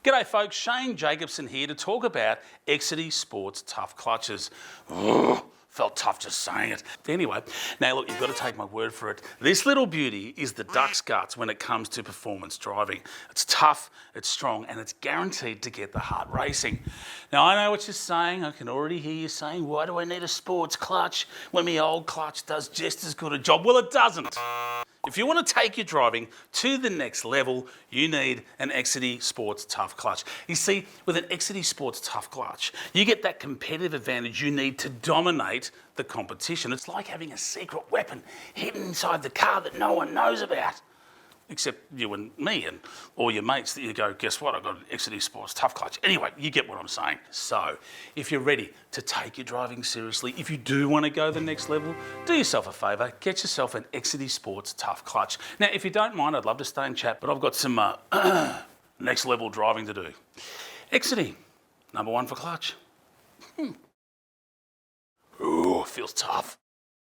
G'day folks, Shane Jacobson here to talk about Exedy Sports Tuff clutches. Ugh, felt tough just saying it. Anyway, now look, you've got to take my word for it. This little beauty is the duck's guts when it comes to performance driving. It's tough, it's strong, and it's guaranteed to get the heart racing. Now I know what you're saying, I can already hear you saying, why do I need a sports clutch when my old clutch does just as good a job? Well, it doesn't. If you want to take your driving to the next level, you need an Exedy Sports Tuff clutch. You see, with an Exedy Sports Tuff clutch, you get that competitive advantage you need to dominate the competition. It's like having a secret weapon hidden inside the car that no one knows about. Except you and me and all your mates that you go, guess what, I've got an Exedy Sports Tuff clutch. Anyway, you get what I'm saying. So, if you're ready to take your driving seriously, if you do want to go the next level, do yourself a favour, get yourself an Exedy Sports Tuff clutch. Now, if you don't mind, I'd love to stay and chat, but I've got some next level driving to do. Exedy, #1 for clutch. Ooh, feels tough.